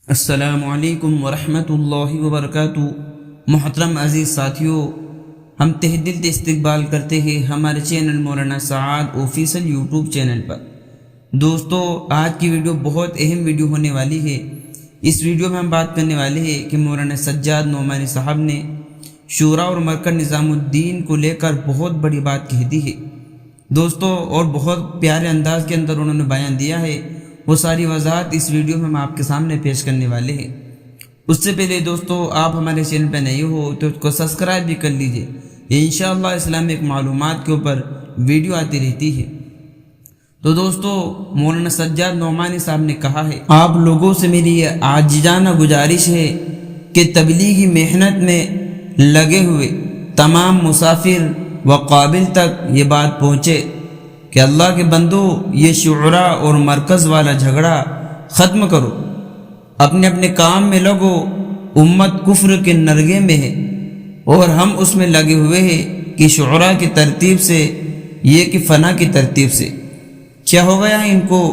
السلام علیکم ورحمۃ اللہ وبرکاتہ۔ محترم عزیز ساتھیوں، ہم تہ دل سے استقبال کرتے ہیں ہمارے چینل مولانا سعاد آفیشل یوٹیوب چینل پر۔ دوستو، آج کی ویڈیو بہت اہم ویڈیو ہونے والی ہے۔ اس ویڈیو میں ہم بات کرنے والے ہیں کہ مولانا سجاد نعمانی صاحب نے شورا اور مرکز نظام الدین کو لے کر بہت بڑی بات کہہ دی ہے دوستو، اور بہت پیارے انداز کے اندر انہوں نے بیان دیا ہے۔ وہ ساری وضاحت اس ویڈیو میں ہم آپ کے سامنے پیش کرنے والے ہیں۔ اس سے پہلے دوستو، آپ ہمارے چینل پہ نئے ہو تو اس کو سبسکرائب بھی کر لیجئے۔ انشاءاللہ اسلامک معلومات کے اوپر ویڈیو آتی رہتی ہے۔ تو دوستو، مولانا سجاد نعمانی صاحب نے کہا ہے، آپ لوگوں سے میری یہ عاجزانہ گزارش ہے کہ تبلیغی محنت میں لگے ہوئے تمام مسافر و قابل تک یہ بات پہنچے کہ اللہ کے بندو، یہ شعرا اور مرکز والا جھگڑا ختم کرو، اپنے اپنے کام میں لگو۔ امت کفر کے نرگے میں ہے اور ہم اس میں لگے ہوئے ہیں کہ شعرا کی ترتیب سے، یہ کہ فنا کی ترتیب سے۔ کیا ہو گیا ان کو؟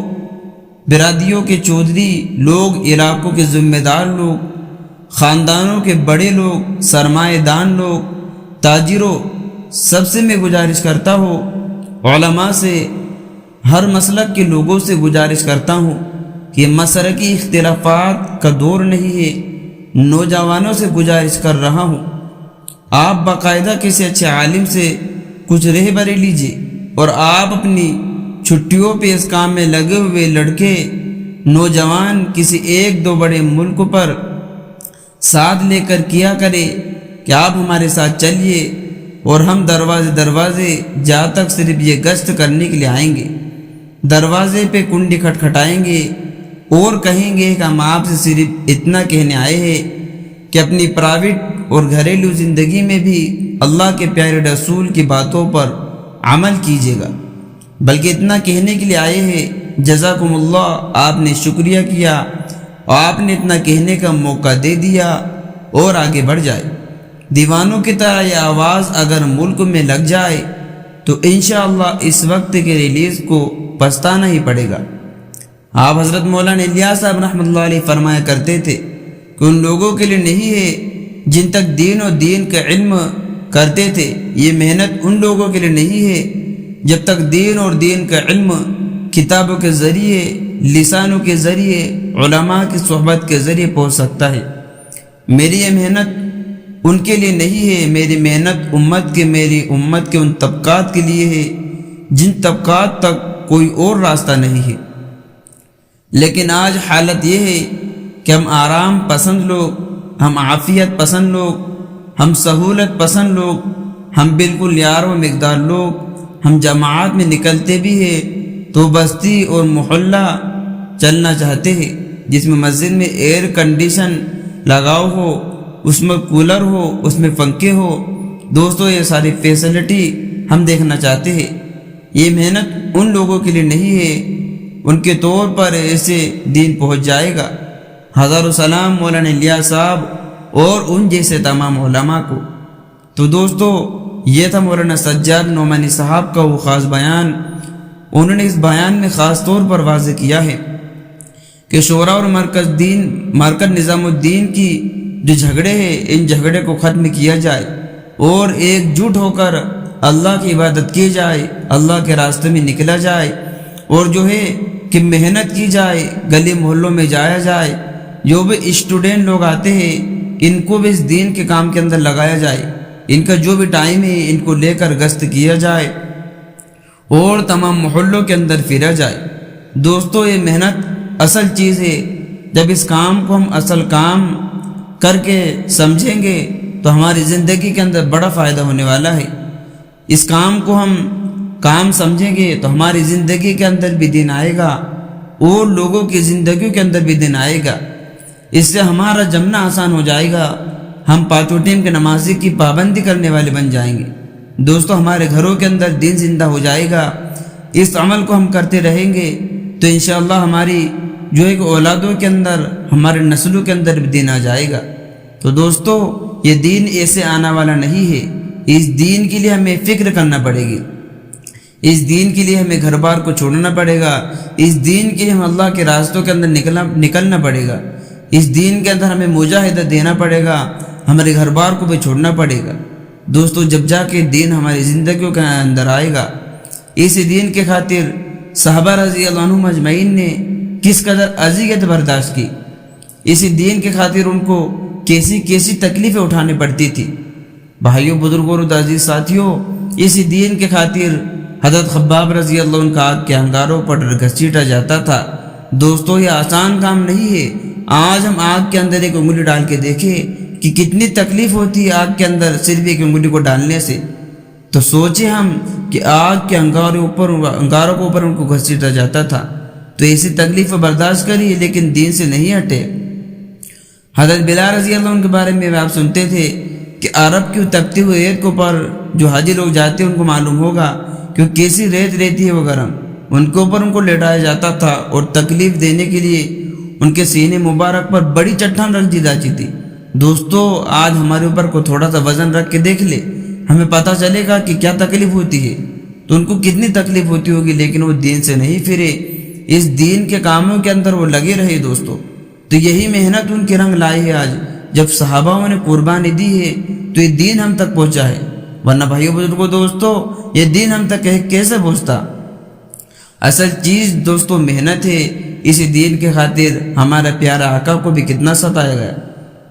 برادریوں کے چودھری لوگ، علاقوں کے ذمہ دار لوگ، خاندانوں کے بڑے لوگ، سرمایہ دان لوگ، تاجروں، سب سے میں گزارش کرتا ہوں، علماء سے، ہر مسلک کے لوگوں سے گزارش کرتا ہوں کہ مسلکی اختلافات کا دور نہیں ہے۔ نوجوانوں سے گزارش کر رہا ہوں، آپ باقاعدہ کسی اچھے عالم سے کچھ رہبری لیجیے، اور آپ اپنی چھٹیوں پہ اس کام میں لگے ہوئے لڑکے نوجوان کسی ایک دو بڑے ملک پر ساتھ لے کر کیا کرے کہ آپ ہمارے ساتھ چلیے، اور ہم دروازے جہاں تک صرف یہ گشت کرنے کے لیے آئیں گے، دروازے پہ کنڈی کھٹکھٹائیں گے اور کہیں گے کہ ہم آپ سے صرف اتنا کہنے آئے ہیں کہ اپنی پرائیویٹ اور گھریلو زندگی میں بھی اللہ کے پیارے رسول کی باتوں پر عمل کیجیے گا، بلکہ اتنا کہنے کے لیے آئے ہیں، جزاکم اللہ، آپ نے شکریہ کیا اور آپ نے اتنا کہنے کا موقع دے دیا، اور آگے بڑھ جائے۔ دیوانوں کی طرح یہ آواز اگر ملک میں لگ جائے تو انشاءاللہ اس وقت کے ریلیز کو پچھتانا ہی پڑے گا۔ آپ حضرت مولانا الیاس صاحب رحمۃ اللہ علیہ فرمایا کرتے تھے کہ ان لوگوں کے لیے نہیں ہے جن تک دین و دین کا علم کرتے تھے، یہ محنت ان لوگوں کے لیے نہیں ہے جب تک دین اور دین کا علم کتابوں کے ذریعے، لسانوں کے ذریعے، علماء کی صحبت کے ذریعے پہنچ سکتا ہے۔ میری یہ محنت ان کے لیے نہیں ہے، میری محنت میری امت کے ان طبقات کے لیے ہے جن طبقات تک کوئی اور راستہ نہیں ہے۔ لیکن آج حالت یہ ہے کہ ہم آرام پسند لوگ، ہم عافیت پسند لوگ، ہم سہولت پسند لوگ، ہم بالکل یار و مقدار لوگ، ہم جماعت میں نکلتے بھی ہیں تو بستی اور محلہ چلنا چاہتے ہیں جس میں مسجد میں ایئر کنڈیشن لگاؤ ہو، اس میں کولر ہو، اس میں پنکھے ہو۔ دوستو، یہ ساری فیسلٹی ہم دیکھنا چاہتے ہیں۔ یہ محنت ان لوگوں کے لیے نہیں ہے، ان کے طور پر ایسے دین پہنچ جائے گا۔ ہزاروں سلام مولانا الیاس صاحب اور ان جیسے تمام علماء کو۔ تو دوستو، یہ تھا مولانا سجاد نعمانی صاحب کا وہ خاص بیان۔ انہوں نے اس بیان میں خاص طور پر واضح کیا ہے کہ شورا اور مرکز نظام الدین کی جو جھگڑے ہیں، ان جھگڑے کو ختم کیا جائے اور ایک جٹ ہو کر اللہ کی عبادت کی جائے، اللہ کے راستے میں نکلا جائے، اور جو ہے کہ محنت کی جائے، گلی محلوں میں جایا جائے، جو بھی اسٹوڈنٹ لوگ آتے ہیں ان کو بھی اس دین کے کام کے اندر لگایا جائے، ان کا جو بھی ٹائم ہے ان کو لے کر گشت کیا جائے اور تمام محلوں کے اندر پھرا جائے۔ دوستو، یہ محنت اصل چیز ہے۔ جب اس کام کو ہم اصل کام کر کے سمجھیں گے تو ہماری زندگی کے اندر بڑا فائدہ ہونے والا ہے۔ اس کام کو ہم کام سمجھیں گے تو ہماری زندگی کے اندر بھی دین آئے گا اور لوگوں کی زندگیوں کے اندر بھی دین آئے گا۔ اس سے ہمارا جمنا آسان ہو جائے گا، ہم پانچوں ٹائم کے نمازی کی پابندی کرنے والے بن جائیں گے۔ دوستو، ہمارے گھروں کے اندر دین زندہ ہو جائے گا۔ اس عمل کو ہم کرتے رہیں گے تو انشاءاللہ ہماری جو ایک اولادوں کے اندر، ہمارے نسلوں کے اندر بھی دین آ جائے گا۔ تو دوستو، یہ دین ایسے آنا والا نہیں ہے۔ اس دین کے لیے ہمیں فکر کرنا پڑے گی، اس دین کے لیے ہمیں گھر بار کو چھوڑنا پڑے گا، اس دین کے لیے ہم اللہ کے راستوں کے اندر نکلنا پڑے گا، اس دین کے اندر ہمیں مجاہدہ دینا پڑے گا، ہمارے گھر بار کو بھی چھوڑنا پڑے گا۔ دوستو جب جا کے دین ہماری زندگیوں کے اندر آئے گا، اسی دین کے خاطر صحابہ رضی اللہ عنہم اجمعین نے کس قدر اذیت برداشت کی، اسی دین کے خاطر ان کو کیسی کیسی تکلیفیں اٹھانی پڑتی تھی۔ بھائیوں، بزرگوں اور عزیز ساتھیوں، اسی دین کے خاطر حضرت خباب رضی اللہ عنہ کا آگ کے انگاروں پر گھسیٹا جاتا تھا۔ دوستو یہ آسان کام نہیں ہے۔ آج ہم آگ کے اندر ایک انگلی ڈال کے دیکھیں کہ کتنی تکلیف ہوتی ہے آگ کے اندر صرف ایک انگلی کو ڈالنے سے۔ تو سوچیں ہم کہ آگ کے انگاروں کے اوپر ان کو گھسیٹا جاتا تھا، تو ایسی تکلیف برداشت کری لیکن دین سے نہیں ہٹے۔ حضرت بلال رضی اللہ عنہ کے بارے میں آپ سنتے تھے کہ عرب کی تپتی ہوئی ریت کے اوپر جو حاجی لوگ جاتے ہیں ان کو معلوم ہوگا کہ کیسی ریت رہتی ہے وہ گرم، ان کے اوپر ان کو لٹایا جاتا تھا اور تکلیف دینے کے لیے ان کے سینے مبارک پر بڑی چٹان رکھ دی جاتی تھی۔ دوستو آج ہمارے اوپر کو تھوڑا سا وزن رکھ کے دیکھ لے، ہمیں پتہ چلے گا کہ کیا تکلیف ہوتی ہے، تو ان کو کتنی تکلیف ہوتی ہوگی، لیکن وہ دین سے نہیں پھرے، اس دین کے کاموں کے اندر وہ لگے رہے۔ دوستو تو یہی محنت ان کے رنگ لائی ہے۔ آج جب صحابہ نے قربانی دی ہے تو یہ دین ہم تک پہنچا ہے، ورنہ بھائیو بزرگوں دوستو یہ دین ہم تک کیسے پہنچتا؟ اصل چیز دوستو محنت ہے۔ اسی دین کے خاطر ہمارا پیارا آقا کو بھی کتنا ستایا گیا۔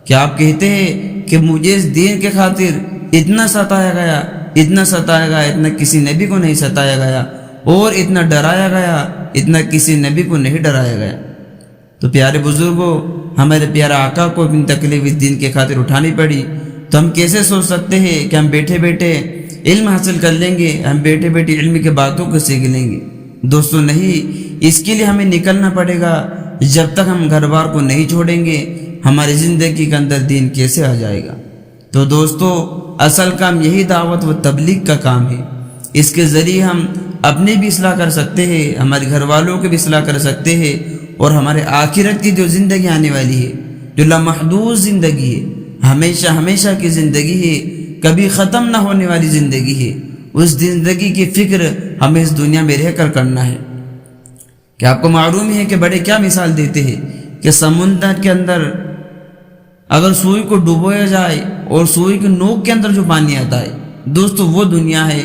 کیا آپ کہتے ہیں کہ مجھے اس دین کے خاطر اتنا ستایا گیا، اتنا ستایا گیا، اتنا کسی نبی کو نہیں ستایا گیا، اور اتنا ڈرایا گیا، اتنا کسی نبی کو نہیں ڈرایا گیا۔ تو پیارے بزرگوں، ہمارے پیارا آقا کو اپنی تکلیف اس دین کے خاطر اٹھانی پڑی، تو ہم کیسے سوچ سکتے ہیں کہ ہم بیٹھے بیٹھے علم حاصل کر لیں گے، ہم بیٹھے بیٹھے علم کے باتوں کو سیکھ لیں گے؟ دوستو نہیں، اس کے لیے ہمیں نکلنا پڑے گا۔ جب تک ہم گھر بار کو نہیں چھوڑیں گے، ہماری زندگی کے اندر دین کیسے آ جائے گا؟ تو دوستو اصل کام یہی دعوت و تبلیغ کا کام ہے۔ اس کے ذریعے ہم اپنی بھی اصلاح کر سکتے ہیں، ہمارے گھر والوں کی بھی اصلاح کر سکتے ہیں، اور ہمارے آخرت کی جو زندگی آنے والی ہے، جو لامحدود زندگی ہے، ہمیشہ ہمیشہ کی زندگی ہے، کبھی ختم نہ ہونے والی زندگی ہے، اس زندگی کی فکر ہمیں اس دنیا میں رہ کر کرنا ہے۔ کیا آپ کو معلوم ہے کہ بڑے کیا مثال دیتے ہیں کہ سمندر کے اندر اگر سوئی کو ڈبویا جائے اور سوئی کے نوک کے اندر جو پانی آتا ہے، دوستو وہ دنیا ہے،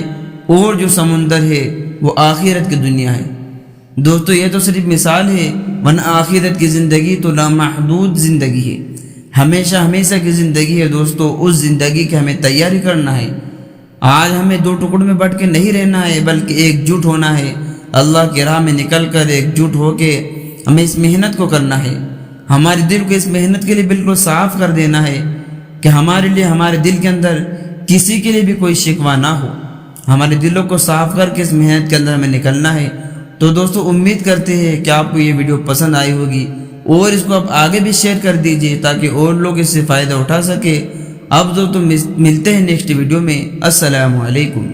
اور جو سمندر ہے وہ آخرت کی دنیا ہے۔ دوستو یہ تو صرف مثال ہے، ورنہ آخرت کی زندگی تو لامحدود زندگی ہے، ہمیشہ ہمیشہ کی زندگی ہے۔ دوستو اس زندگی کی ہمیں تیاری کرنا ہے۔ آج ہمیں دو ٹکڑوں میں بٹ کے نہیں رہنا ہے، بلکہ ایک جٹ ہونا ہے۔ اللہ کی راہ میں نکل کر ایک جٹ ہو کے ہمیں اس محنت کو کرنا ہے۔ ہمارے دل کو اس محنت کے لیے بالکل صاف کر دینا ہے کہ ہمارے لیے ہمارے دل کے اندر کسی کے لیے بھی کوئی شکوہ نہ ہو۔ ہمارے دلوں کو صاف کر کے اس محنت کے اندر ہمیں نکلنا ہے۔ تو دوستو امید کرتے ہیں کہ آپ کو یہ ویڈیو پسند آئی ہوگی، اور اس کو آپ آگے بھی شیئر کر دیجئے تاکہ اور لوگ اس سے فائدہ اٹھا سکے۔ اب تو ملتے ہیں نیکسٹ ویڈیو میں۔ السلام علیکم۔